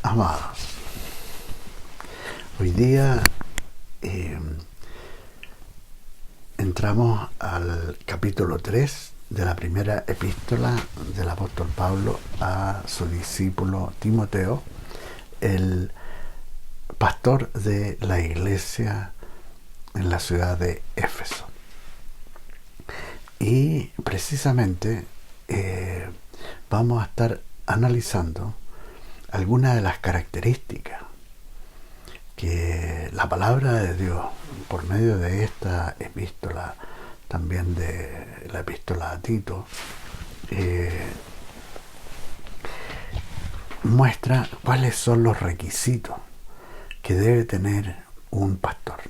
Amados, hoy día entramos al capítulo 3 de la primera epístola del apóstol Pablo a su discípulo Timoteo, el pastor de la iglesia en la ciudad de Éfeso. Y precisamente vamos a estar analizando algunas de las características que la palabra de Dios, por medio de esta epístola, también de la epístola a Tito, muestra cuáles son los requisitos que debe tener un pastor,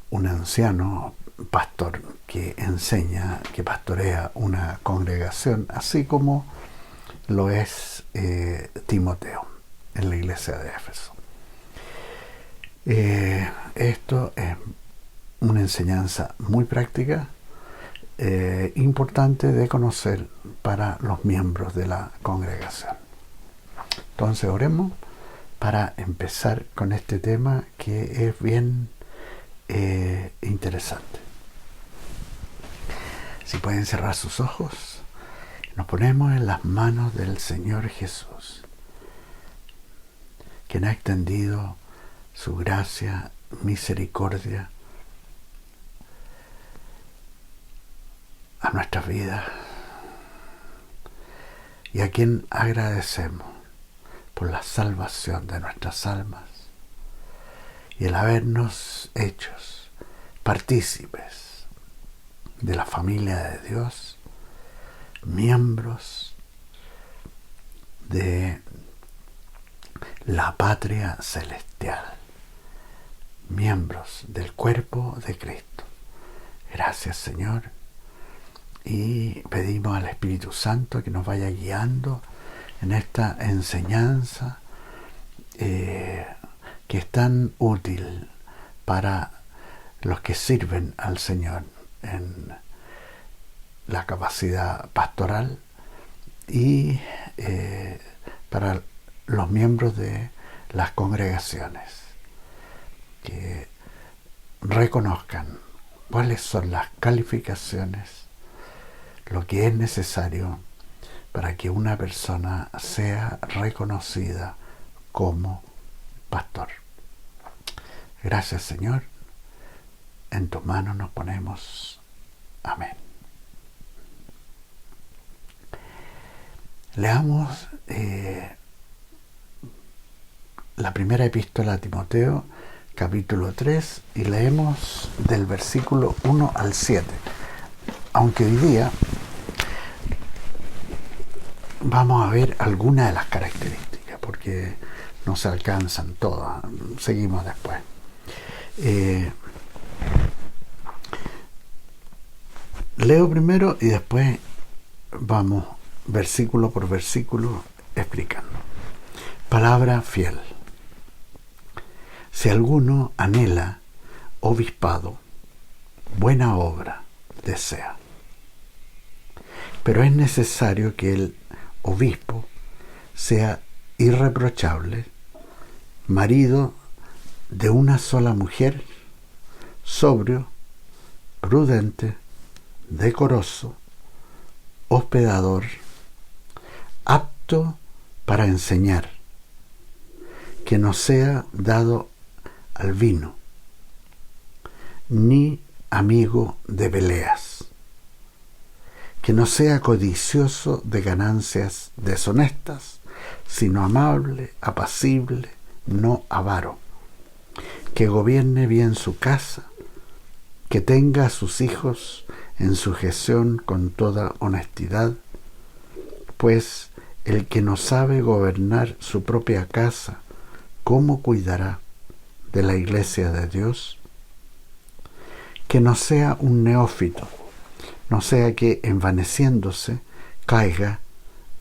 un anciano pastor que enseña, que pastorea una congregación, así como lo es Timoteo en la iglesia de Éfeso. Esto es una enseñanza muy práctica, importante de conocer para los miembros de la congregación. Entonces oremos para empezar con este tema que es bien interesante. Si pueden cerrar sus ojos, nos ponemos en las manos del Señor Jesús, quien ha extendido su gracia, misericordia a nuestras vidas, y a quien agradecemos por la salvación de nuestras almas y el habernos hechos partícipes de la familia de Dios, miembros de la patria celestial, miembros del cuerpo de Cristo. Gracias, Señor, y pedimos al Espíritu Santo que nos vaya guiando en esta enseñanza que es tan útil para los que sirven al Señor en la capacidad pastoral y para los miembros de las congregaciones, que reconozcan cuáles son las calificaciones, lo que es necesario para que una persona sea reconocida como pastor. Gracias, Señor. En tus manos nos ponemos. Amén. Leamos la primera epístola a Timoteo, capítulo 3, y leemos del versículo 1 al 7. Aunque hoy día vamos a ver algunas de las características, porque no se alcanzan todas. Seguimos después. Leo primero y después vamos versículo por versículo explicando. Palabra fiel. Si alguno anhela obispado, buena obra desea. Pero es necesario que el obispo sea irreprochable, marido de una sola mujer, sobrio, prudente, decoroso, hospedador, apto para enseñar, que no sea dado al vino, ni amigo de peleas, que no sea codicioso de ganancias deshonestas, sino amable, apacible, no avaro, que gobierne bien su casa, que tenga a sus hijos en sujeción con toda honestidad, pues el que no sabe gobernar su propia casa, ¿cómo cuidará de la iglesia de Dios? Que no sea un neófito, no sea que envaneciéndose caiga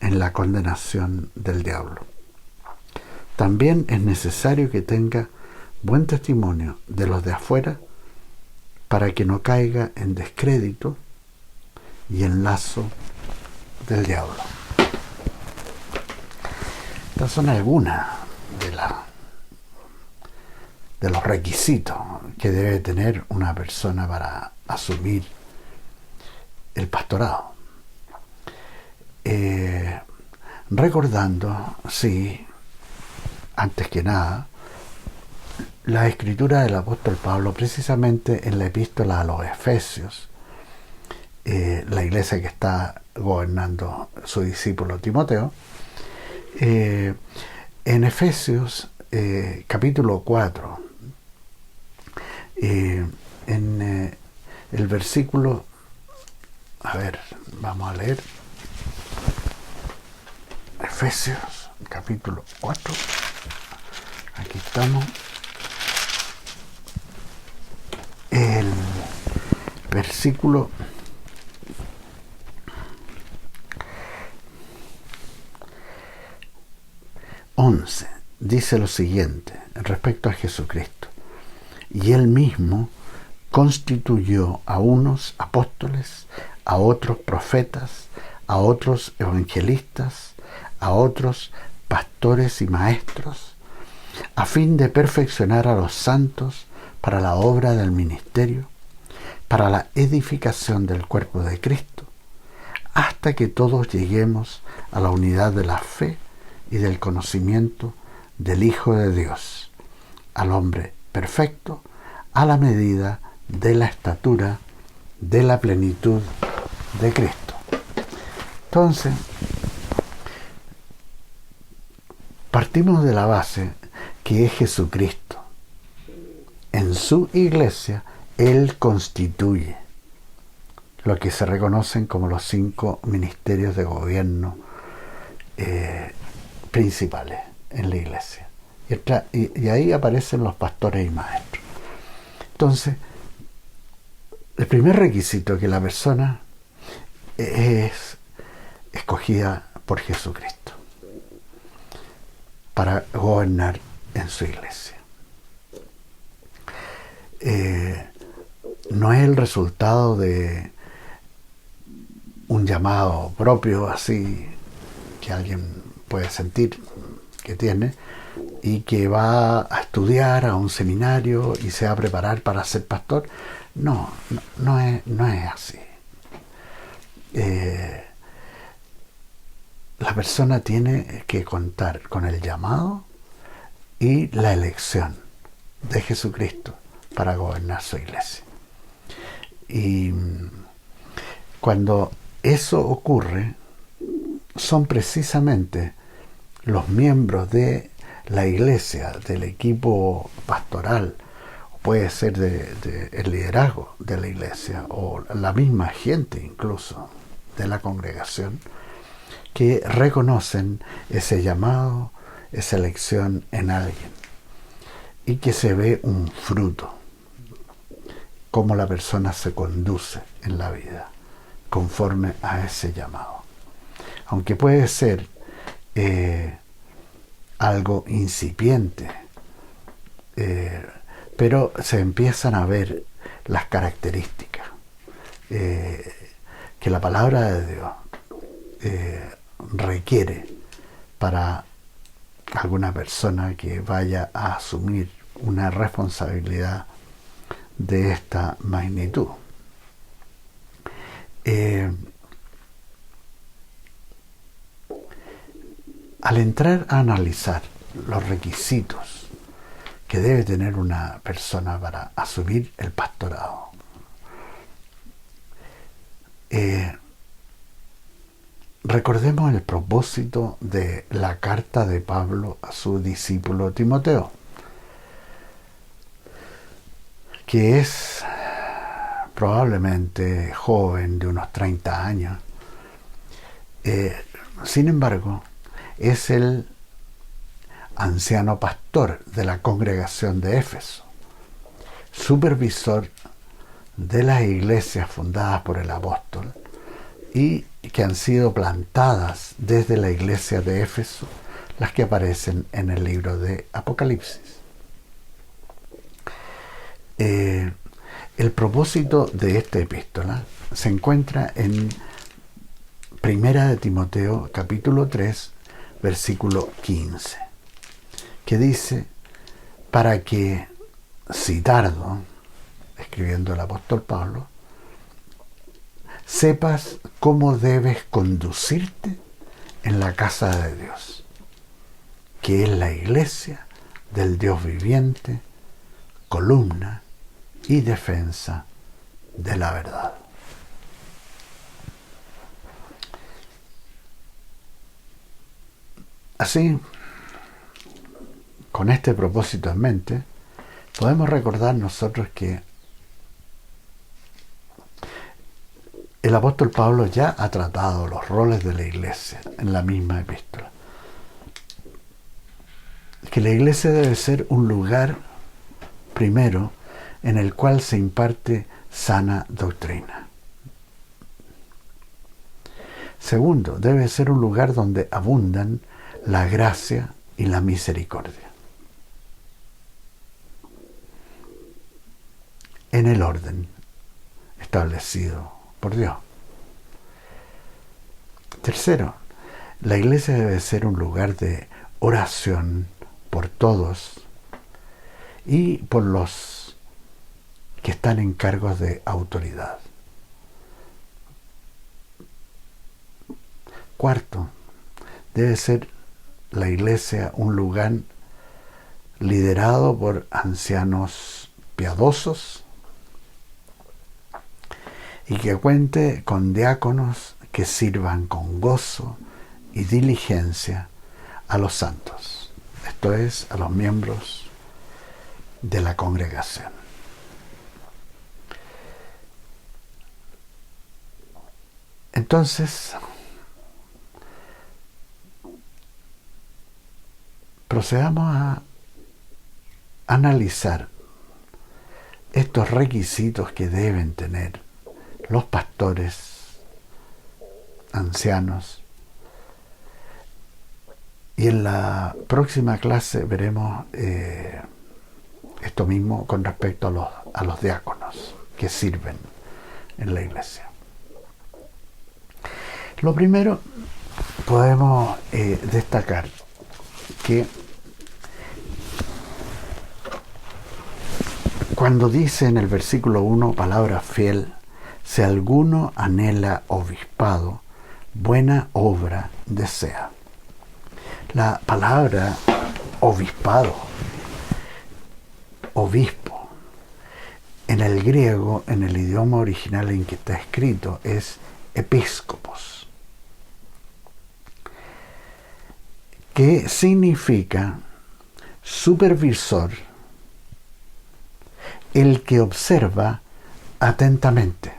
en la condenación del diablo. También es necesario que tenga buen testimonio de los de afuera, para que no caiga en descrédito y en lazo del diablo. Estas son algunas de los requisitos que debe tener una persona para asumir el pastorado. Recordando, sí, antes que nada, la escritura del apóstol Pablo, precisamente en la epístola a los Efesios, la iglesia que está gobernando su discípulo Timoteo, en Efesios capítulo 4, en el versículo, vamos a leer Efesios capítulo 4, aquí estamos, el versículo 11 dice lo siguiente respecto a Jesucristo: y él mismo constituyó a unos apóstoles, a otros profetas, a otros evangelistas, a otros pastores y maestros, a fin de perfeccionar a los santos para la obra del ministerio, para la edificación del cuerpo de Cristo, hasta que todos lleguemos a la unidad de la fe y del conocimiento del Hijo de Dios, al hombre perfecto, a la medida de la estatura de la plenitud de Cristo. Entonces, partimos de la base que es Jesucristo. En su iglesia, Él constituye lo que se reconocen como los 5 ministerios de gobierno principales en la iglesia. Y ahí aparecen los pastores y maestros. Entonces, el primer requisito es que la persona es escogida por Jesucristo para gobernar en su iglesia. No es el resultado de un llamado propio así que alguien puede sentir que tiene y que va a estudiar a un seminario y se va a preparar para ser pastor. No es así. La persona tiene que contar con el llamado y la elección de Jesucristo para gobernar su iglesia. Y cuando eso ocurre, son precisamente los miembros de la iglesia, del equipo pastoral, o puede ser el liderazgo de la iglesia, o la misma gente incluso de la congregación, que reconocen ese llamado, esa elección en alguien, y que se ve un fruto, cómo la persona se conduce en la vida conforme a ese llamado. Aunque puede ser algo incipiente, pero se empiezan a ver las características que la palabra de Dios requiere para alguna persona que vaya a asumir una responsabilidad de esta magnitud. Al entrar a analizar los requisitos que debe tener una persona para asumir el pastorado, recordemos el propósito de la carta de Pablo a su discípulo Timoteo, que es probablemente joven, de unos 30 años. Sin embargo, es el anciano pastor de la congregación de Éfeso, supervisor de las iglesias fundadas por el apóstol y que han sido plantadas desde la iglesia de Éfeso, las que aparecen en el libro de Apocalipsis. El propósito de esta epístola se encuentra en Primera de Timoteo, capítulo 3, versículo 15, que dice, para que, si tardo, escribiendo el apóstol Pablo, sepas cómo debes conducirte en la casa de Dios, que es la iglesia del Dios viviente, columna y defensa de la verdad. Así, con este propósito en mente, podemos recordar nosotros que el apóstol Pablo ya ha tratado los roles de la iglesia en la misma epístola. Que la iglesia debe ser un lugar, primero, en el cual se imparte sana doctrina. Segundo, debe ser un lugar donde abundan la gracia y la misericordia. En el orden establecido por Dios. Tercero, la iglesia debe ser un lugar de oración por todos y por los que están en cargos de autoridad. Cuarto, debe ser la iglesia un lugar liderado por ancianos piadosos y que cuente con diáconos que sirvan con gozo y diligencia a los santos, esto es, a los miembros de la congregación. Entonces, procedamos a analizar estos requisitos que deben tener los pastores, ancianos, y en la próxima clase veremos esto mismo con respecto a los diáconos que sirven en la iglesia. Lo primero, podemos destacar que cuando dice en el versículo 1, palabra fiel, si alguno anhela obispado, buena obra desea. La palabra obispado, obispo, en el griego, en el idioma original en que está escrito, es episcopos, que significa supervisor, el que observa atentamente.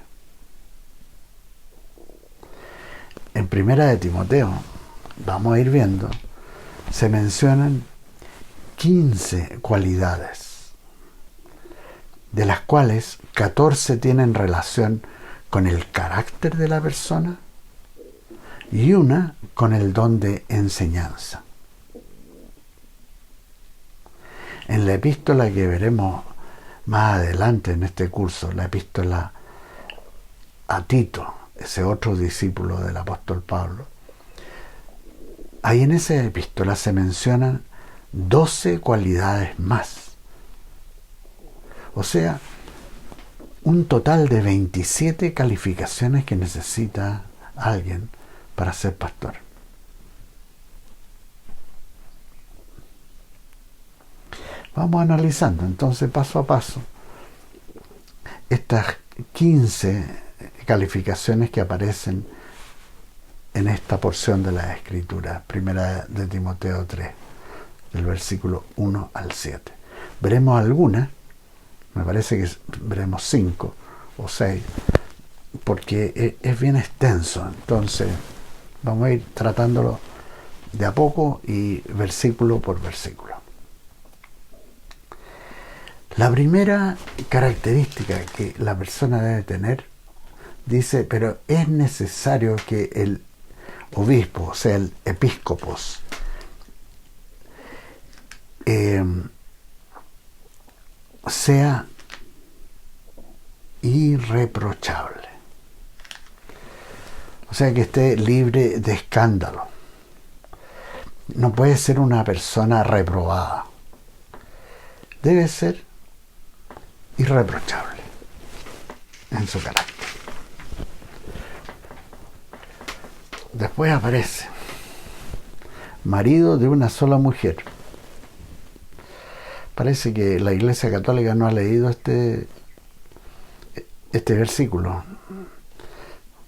En Primera de Timoteo, vamos a ir viendo, se mencionan 15 cualidades, de las cuales 14 tienen relación con el carácter de la persona y una con el don de enseñanza. En la epístola que veremos más adelante en este curso, la epístola a Tito, ese otro discípulo del apóstol Pablo, ahí en esa epístola se mencionan 12 cualidades más. O sea, un total de 27 calificaciones que necesita alguien para ser pastor. Vamos analizando entonces paso a paso estas 15 calificaciones que aparecen en esta porción de la Escritura, Primera de Timoteo 3, del versículo 1 al 7. Veremos algunas, me parece que veremos 5 o 6, porque es bien extenso, entonces vamos a ir tratándolo de a poco y versículo por versículo. La primera característica que la persona debe tener, dice, pero es necesario que el obispo, o sea, el episcopos, sea irreprochable. O sea, que esté libre de escándalo. no puede ser una persona reprobada. Debe ser irreprochable en su carácter. Después aparece marido de una sola mujer. Parece que la Iglesia Católica no ha leído este versículo,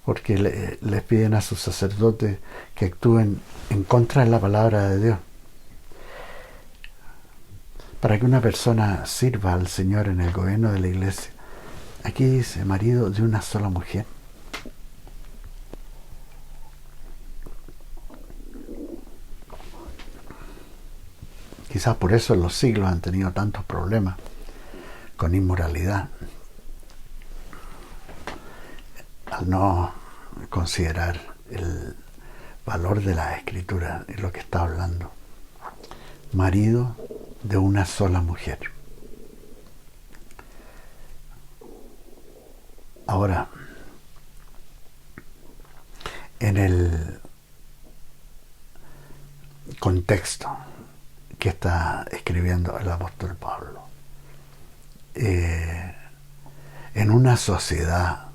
porque les piden a sus sacerdotes que actúen en contra de la palabra de Dios. Para que una persona sirva al Señor en el gobierno de la Iglesia, aquí dice marido de una sola mujer. Quizás por eso en los siglos han tenido tantos problemas con inmoralidad, al no considerar el valor de la Escritura y lo que está hablando. Marido de una sola mujer. Ahora, en el contexto que está escribiendo el apóstol Pablo, en una sociedad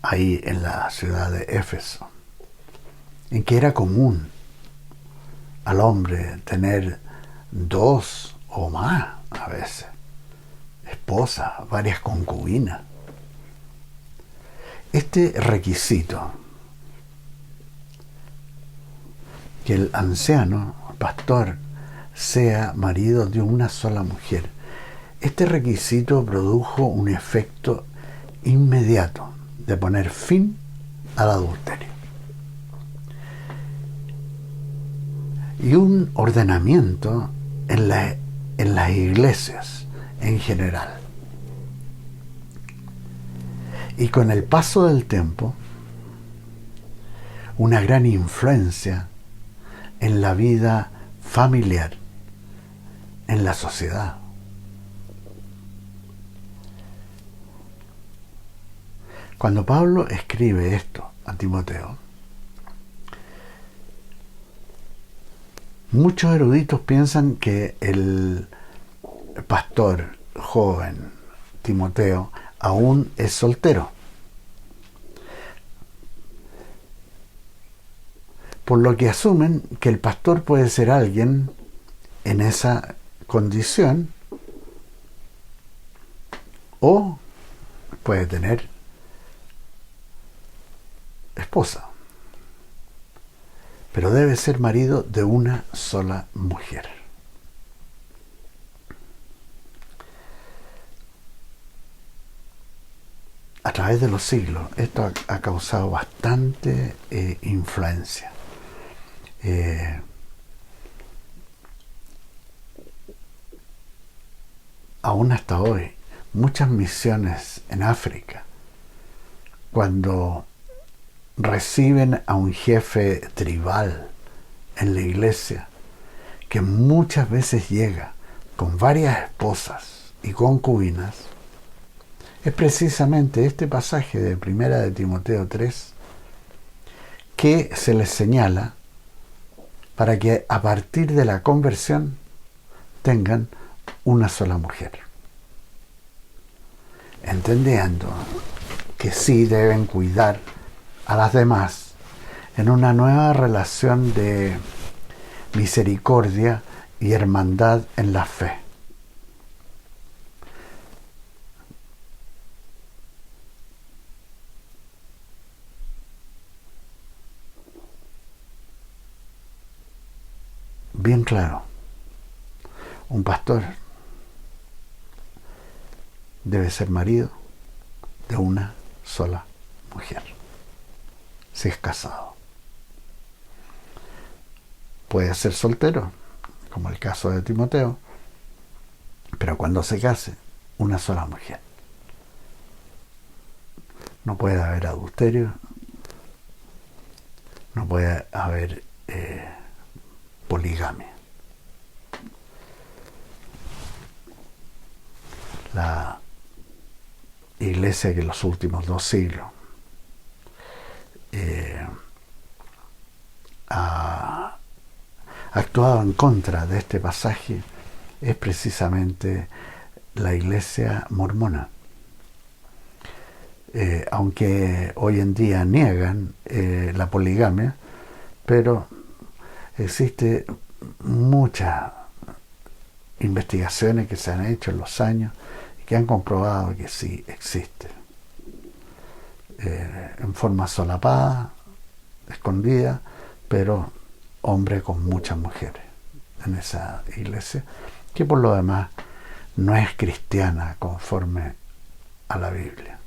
ahí en la ciudad de Éfeso, en que era común al hombre tener 2 o más, a veces, esposas, varias concubinas. Este requisito, que el anciano, pastor, sea marido de una sola mujer, este requisito produjo un efecto inmediato de poner fin al adulterio y un ordenamiento en las iglesias en general. Y con el paso del tiempo, una gran influencia en la vida familiar, en la sociedad. Cuando Pablo escribe esto a Timoteo, muchos eruditos piensan que el pastor joven Timoteo aún es soltero, por lo que asumen que el pastor puede ser alguien en esa condición o puede tener esposa, pero debe ser marido de una sola mujer. A través de los siglos esto ha causado bastante influencia. Aún hasta hoy, muchas misiones en África, cuando reciben a un jefe tribal en la iglesia, que muchas veces llega con varias esposas y concubinas, es precisamente este pasaje de 1 de Timoteo 3 que se les señala para que a partir de la conversión tengan una sola mujer, entendiendo que sí deben cuidar a las demás en una nueva relación de misericordia y hermandad en la fe. Bien claro, un pastor debe ser marido de una sola mujer, si es casado. Puede ser soltero, como el caso de Timoteo, pero cuando se case, una sola mujer. No puede haber adulterio, no puede haber poligamia. La iglesia que en los últimos 2 siglos ha actuado en contra de este pasaje es precisamente la iglesia mormona. Aunque hoy en día niegan la poligamia, pero existe muchas investigaciones que se han hecho en los años y que han comprobado que sí existe. En forma solapada, escondida, pero hombre con muchas mujeres en esa iglesia, que por lo demás no es cristiana conforme a la Biblia.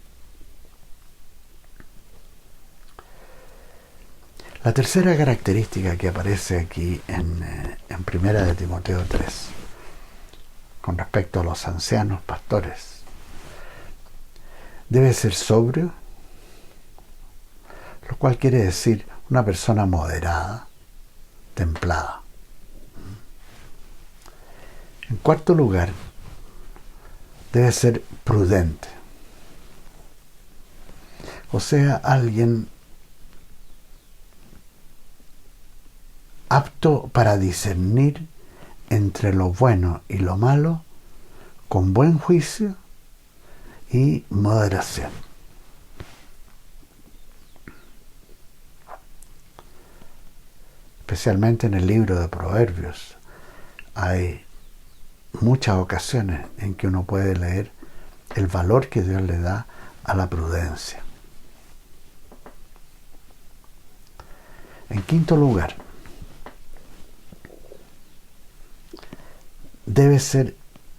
La tercera característica que aparece aquí en Primera de Timoteo 3, con respecto a los ancianos pastores, debe ser sobrio, lo cual quiere decir una persona moderada, templada. En cuarto lugar, debe ser prudente, o sea, alguien apto para discernir entre lo bueno y lo malo con buen juicio y moderación. Especialmente en el libro de Proverbios hay muchas ocasiones en que uno puede leer el valor que Dios le da a la prudencia. En quinto lugar, debe ser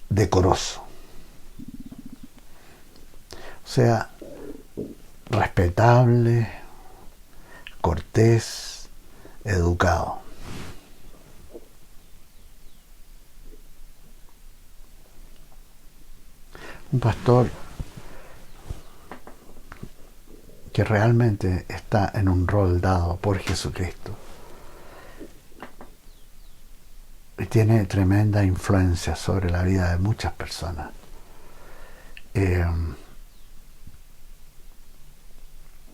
decoroso, o sea, respetable, cortés, educado. Un pastor que realmente está en un rol dado por Jesucristo y tiene tremenda influencia sobre la vida de muchas personas.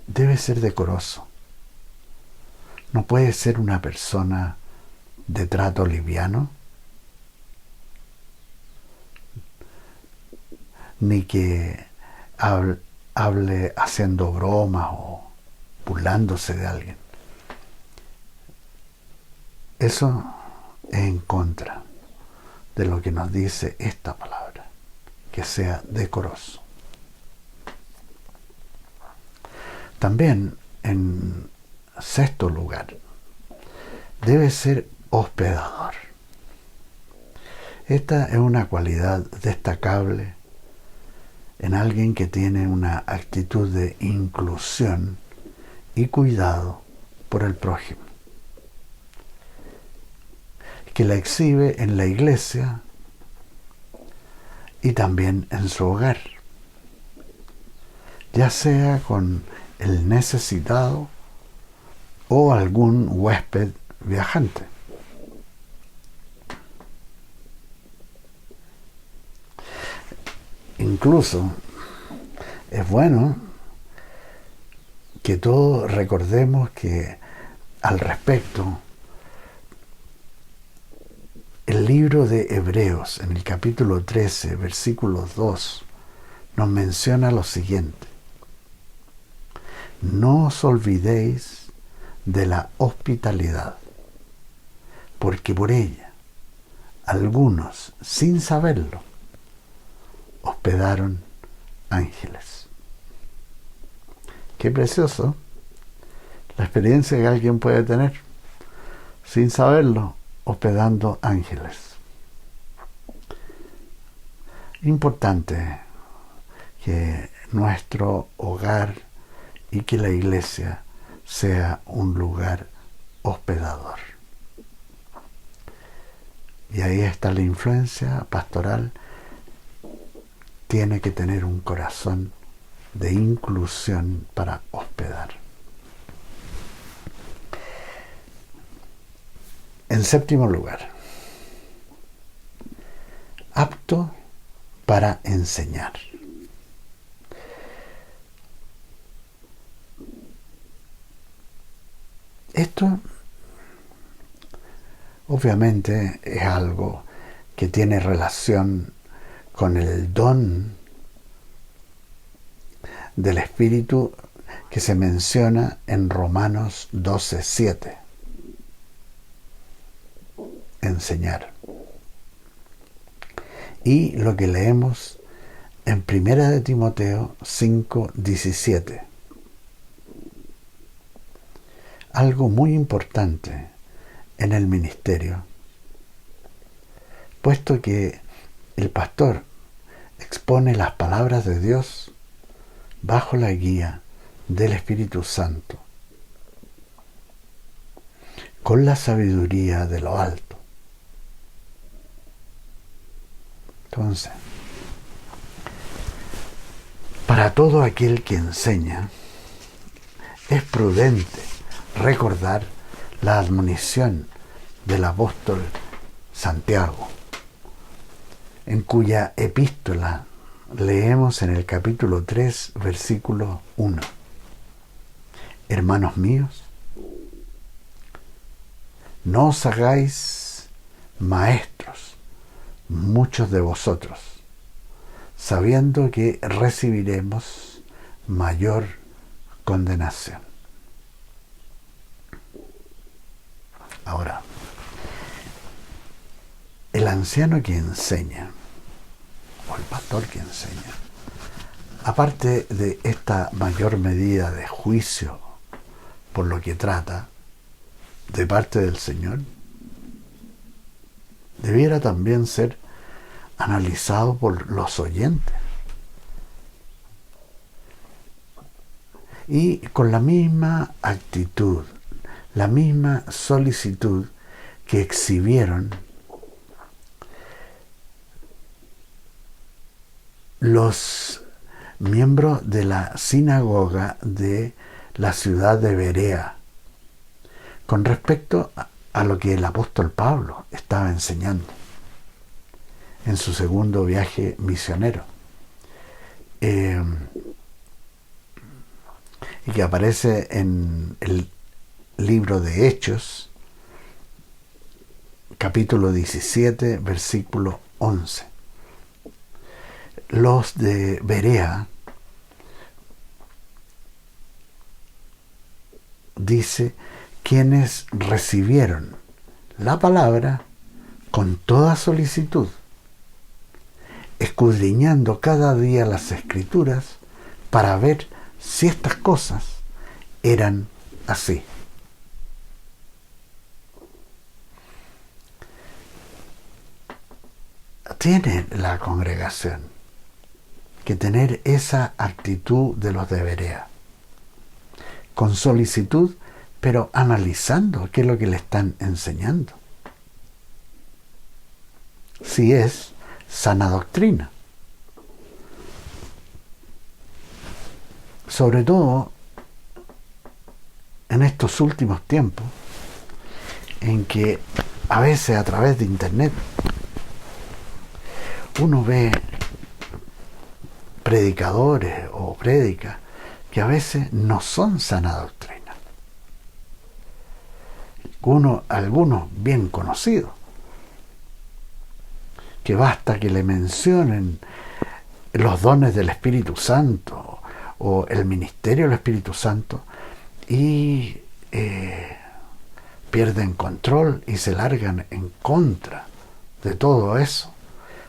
Debe ser decoroso. No puede ser una persona de trato liviano, ni que hable haciendo bromas o burlándose de alguien. Eso es en contra de lo que nos dice esta palabra, que sea decoroso. También, en sexto lugar, debe ser hospedador. Esta es una cualidad destacable en alguien que tiene una actitud de inclusión y cuidado por el prójimo, que la exhibe en la iglesia y también en su hogar, ya sea con el necesitado o algún huésped viajante. Incluso es bueno que todos recordemos que al respecto el libro de Hebreos en el capítulo 13, versículo 2 nos menciona lo siguiente: no os olvidéis de la hospitalidad, porque por ella algunos, sin saberlo, hospedaron ángeles. Qué precioso la experiencia que alguien puede tener, sin saberlo, hospedando ángeles. Importante que nuestro hogar y que la iglesia sea un lugar hospedador. Y ahí está la influencia pastoral. Tiene que tener un corazón de inclusión para hospedar. En séptimo lugar, apto para enseñar. Esto Obviamente es algo que tiene relación con el don del Espíritu que se menciona en Romanos 12:7. Enseñar. Y lo que leemos en 1 de Timoteo 5:17. Algo muy importante en el ministerio, puesto que el pastor expone las palabras de Dios bajo la guía del Espíritu Santo, con la sabiduría de lo alto. Entonces, para todo aquel que enseña, es prudente recordar la admonición del apóstol Santiago, en cuya epístola leemos en el capítulo 3, versículo 1. Hermanos míos, no os hagáis maestros muchos de vosotros, sabiendo que recibiremos mayor condenación. Ahora, el anciano que enseña, o el pastor que enseña, aparte de esta mayor medida de juicio por lo que trata de parte del Señor, debiera también ser analizado por los oyentes. Y con la misma actitud, la misma solicitud que exhibieron los miembros de la sinagoga de la ciudad de Berea con respecto a lo que el apóstol Pablo estaba enseñando en su segundo viaje misionero, y que aparece en el libro de Hechos, capítulo 17, versículo 11. Los de Berea, dice, quienes recibieron la palabra con toda solicitud, escudriñando cada día las Escrituras para ver si estas cosas eran así. Tiene la congregación que tener esa actitud de los de Berea, con solicitud, pero analizando qué es lo que le están enseñando. Si es sana doctrina. Sobre todo en estos últimos tiempos, en que a veces a través de internet uno ve predicadores o prédicas que a veces no son sana doctrina. Algunos bien conocidos, que basta que le mencionen los dones del Espíritu Santo o el ministerio del Espíritu Santo y pierden control y se largan en contra de todo eso,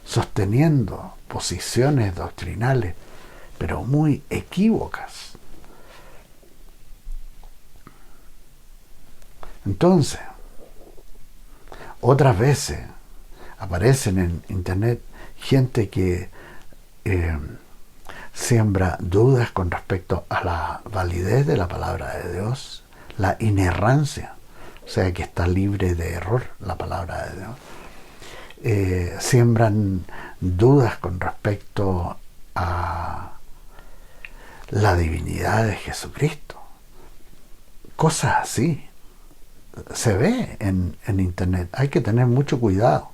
sosteniendo posiciones doctrinales, pero muy equívocas. Entonces, otras veces aparecen en internet gente que siembra dudas con respecto a la validez de la palabra de Dios, la inerrancia, o sea que está libre de error la palabra de Dios. Siembran dudas con respecto a la divinidad de Jesucristo. Cosas así. Se ve en internet. Hay que tener mucho cuidado.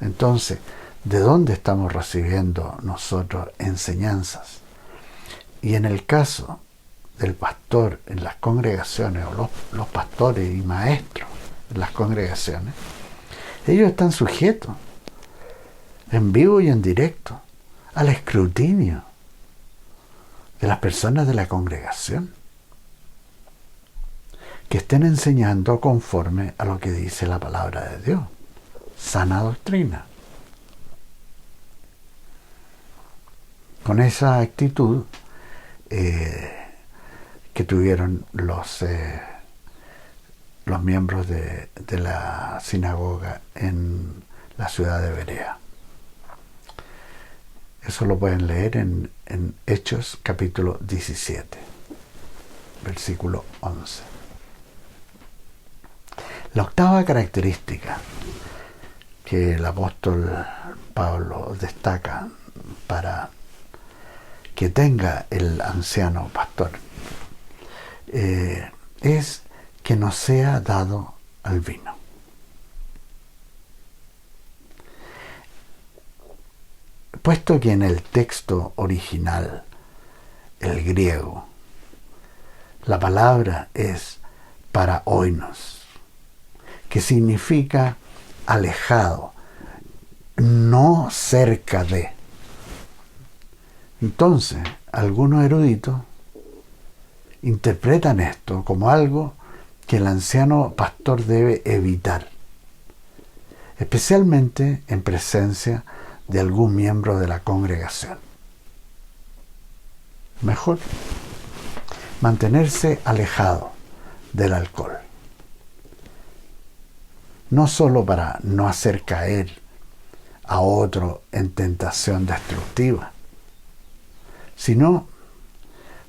Entonces, ¿de dónde estamos recibiendo nosotros enseñanzas? Y en el caso del pastor en las congregaciones, o los pastores y maestros en las congregaciones, Ellos están sujetos, en vivo y en directo, al escrutinio de las personas de la congregación, que estén enseñando conforme a lo que dice la palabra de Dios, sana doctrina. Con esa actitud que tuvieron los miembros de la sinagoga en la ciudad de Berea. Eso lo pueden leer en Hechos capítulo 17, versículo 11. La octava característica que el apóstol Pablo destaca para que tenga el anciano pastor es que no sea dado al vino. Puesto que en el texto original, el griego, la palabra es paraoinos, que significa alejado, no cerca de. Entonces, algunos eruditos interpretan esto como algo que el anciano pastor debe evitar, especialmente en presencia de algún miembro de la congregación. Mejor mantenerse alejado del alcohol, no solo para no hacer caer a otro en tentación destructiva, sino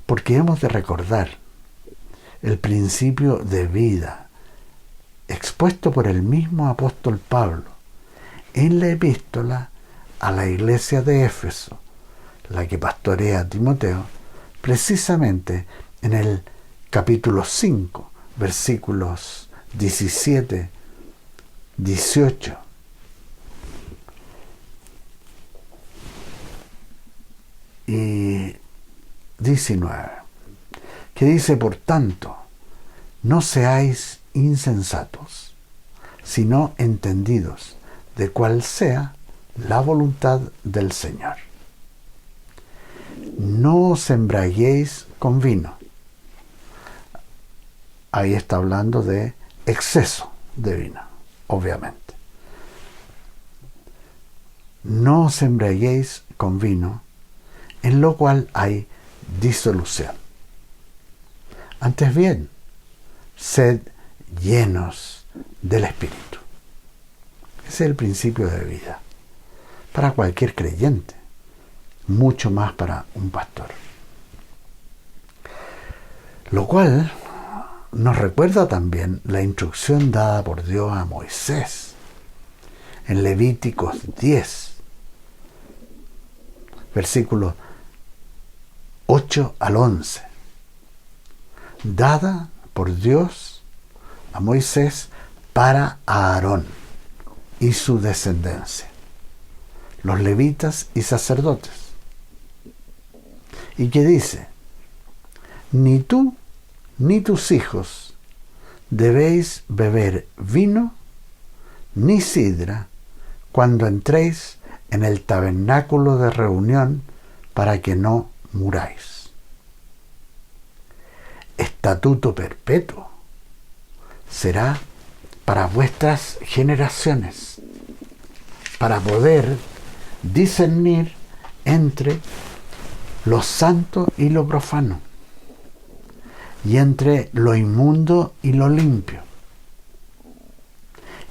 porque hemos de recordar el principio de vida expuesto por el mismo apóstol Pablo en la epístola a la iglesia de Éfeso, la que pastorea a Timoteo, precisamente en el capítulo 5, versículos 17, 18 y 19, que dice: por tanto, no seáis insensatos, sino entendidos de cuál sea la voluntad del Señor. No os embriaguéis con vino. Ahí está hablando de exceso de vino, obviamente. No os embriaguéis con vino, en lo cual hay disolución. Antes bien, sed llenos del Espíritu. Ese es el principio de vida para cualquier creyente, mucho más para un pastor. Lo cual nos recuerda también la instrucción dada por Dios a Moisés en Levíticos 10, versículos 8 al 11, dada por Dios a Moisés para Aarón y su descendencia, los levitas y sacerdotes, y que dice: ni tú ni tus hijos debéis beber vino ni sidra cuando entréis en el tabernáculo de reunión, para que no muráis. Estatuto perpetuo será para vuestras generaciones, para poder discernir entre lo santo y lo profano, y entre lo inmundo y lo limpio,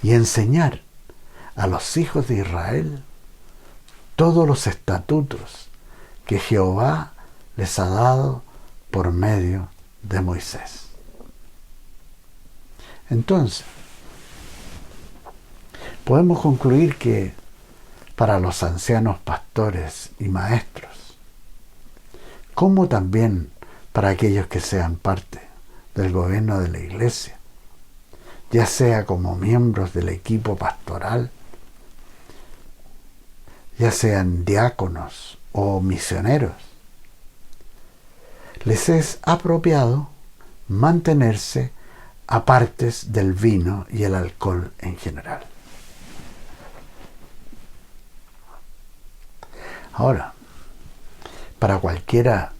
y enseñar a los hijos de Israel todos los estatutos que Jehová les ha dado por medio de Moisés. Entonces, podemos concluir que para los ancianos pastores y maestros, como también para aquellos que sean parte del gobierno de la iglesia, ya sea como miembros del equipo pastoral, ya sean diáconos o misioneros, les es apropiado mantenerse apartes del vino y el alcohol en general. Ahora, para cualquiera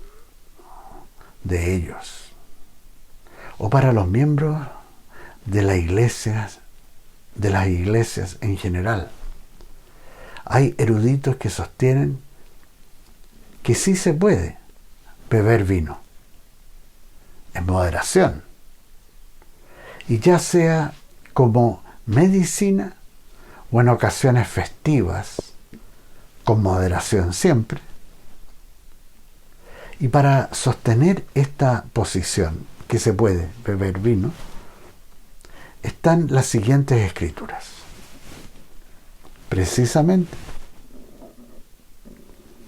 de ellos, o para los miembros de las iglesias en general, hay eruditos que sostienen que sí se puede beber vino en moderación, y ya sea como medicina o en ocasiones festivas, con moderación siempre. Y para sostener esta posición, que se puede beber vino, están las siguientes escrituras. Precisamente,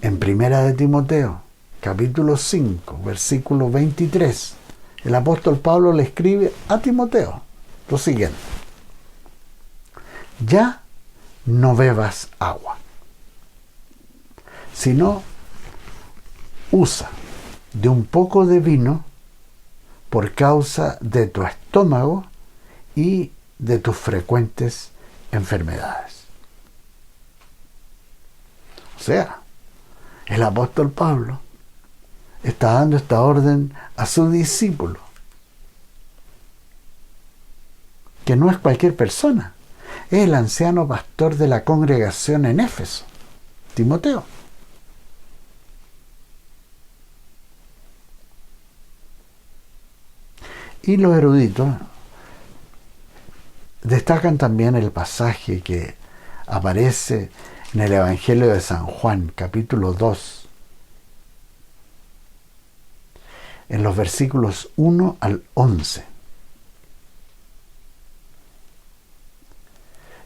en Primera de Timoteo, capítulo 5, versículo 23, el apóstol Pablo le escribe a Timoteo lo siguiente: ya no bebas agua, sino usa de un poco de vino por causa de tu estómago y de tus frecuentes enfermedades. O sea, el apóstol Pablo está dando esta orden a su discípulo, que no es cualquier persona, es el anciano pastor de la congregación en Éfeso, Timoteo. Y los eruditos destacan también el pasaje que aparece en el Evangelio de San Juan, capítulo 2, en los versículos 1 al 11,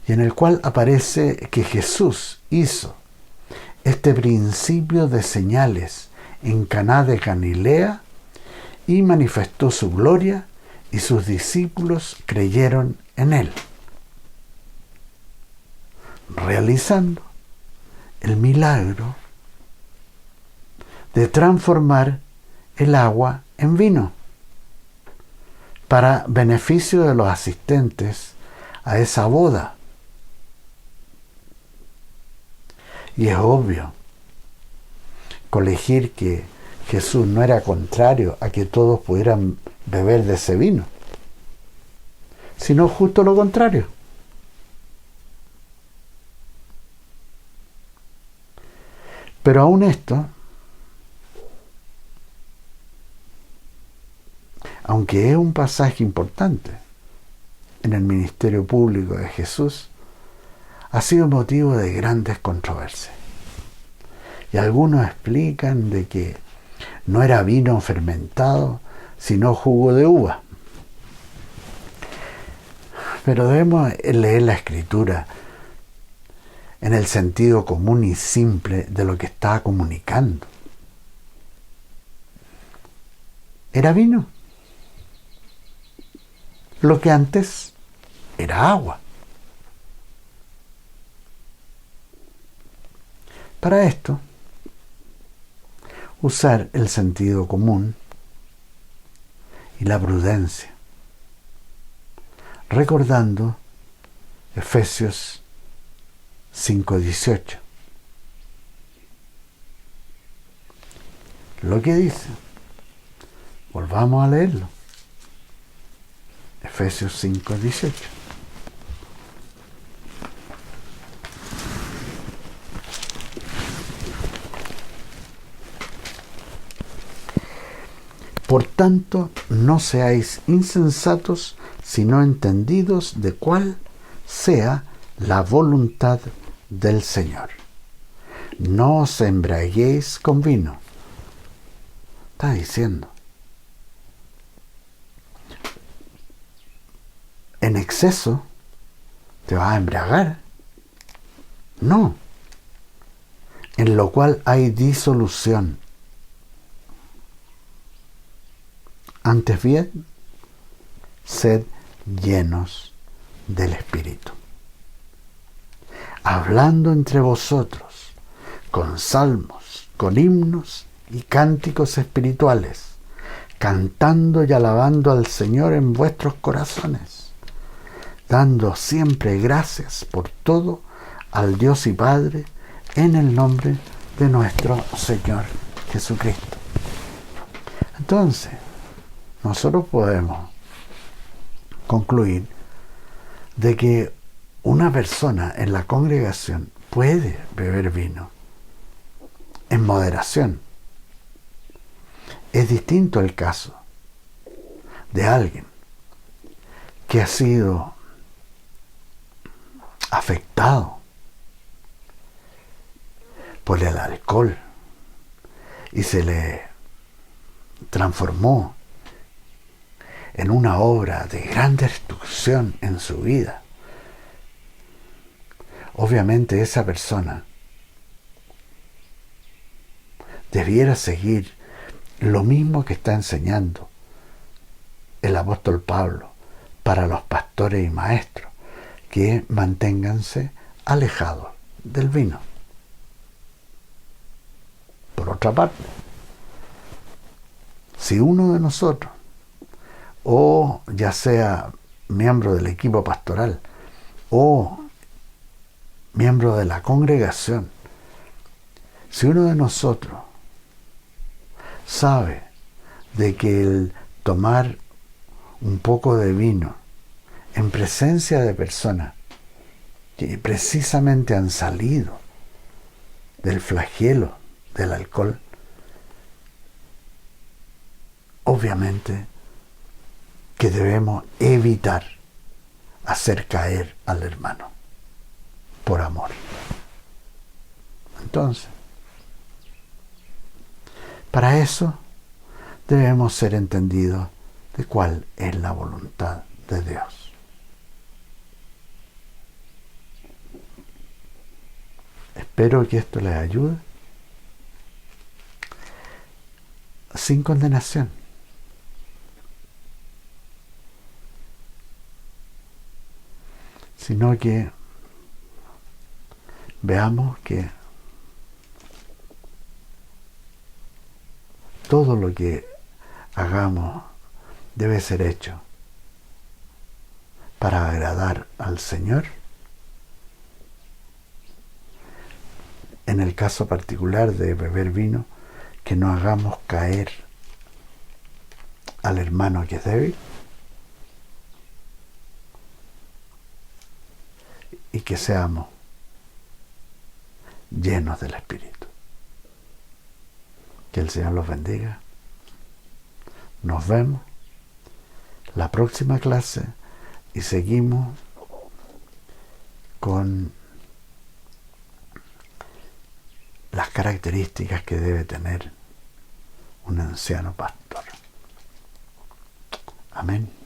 y en el cual aparece que Jesús hizo este principio de señales en Caná de Galilea y manifestó su gloria, y sus discípulos creyeron en él, realizando el milagro de transformar el agua en vino para beneficio de los asistentes a esa boda. Y es obvio colegir que Jesús no era contrario a que todos pudieran beber de ese vino, sino justo lo contrario. Pero aún esto, aunque es un pasaje importante en el ministerio público de Jesús, ha sido motivo de grandes controversias. Y algunos explican de que no era vino fermentado, sino jugo de uva. Pero debemos leer la Escritura en el sentido común y simple de lo que está comunicando. Era vino, lo que antes era agua. Para esto, usar el sentido común y la prudencia, recordando Efesios 5:18. Lo que dice, volvamos a leerlo. Efesios 5:18. Por tanto, no seáis insensatos, sino entendidos de cuál sea la voluntad del Señor. No os embriaguéis con vino. Está diciendo, en exceso te vas a embriagar. No. En lo cual hay disolución. Antes bien, sed llenos del Espíritu, hablando entre vosotros con salmos, con himnos y cánticos espirituales, cantando y alabando al Señor en vuestros corazones, dando siempre gracias por todo al Dios y Padre en el nombre de nuestro Señor Jesucristo. Entonces, nosotros podemos concluir de que una persona en la congregación puede beber vino en moderación. Es distinto el caso de alguien que ha sido afectado por el alcohol y se le transformó en una obra de gran destrucción en su vida. Obviamente esa persona debiera seguir lo mismo que está enseñando el apóstol Pablo para los pastores y maestros, que manténganse alejados del vino. Por otra parte, si uno de nosotros, o ya sea miembro del equipo pastoral o miembro de la congregación, si uno de nosotros sabe de que el tomar un poco de vino en presencia de personas que precisamente han salido del flagelo del alcohol, obviamente que debemos evitar hacer caer al hermano por amor. Entonces, para eso debemos ser entendidos de cuál es la voluntad de Dios. Espero que esto les ayude, sin condenación. Sino que veamos que todo lo que hagamos debe ser hecho para agradar al Señor. En el caso particular de beber vino, que no hagamos caer al hermano que es débil, y que seamos llenos del Espíritu. Que el Señor los bendiga. Nos vemos la próxima clase y seguimos con las características que debe tener un anciano pastor. Amén.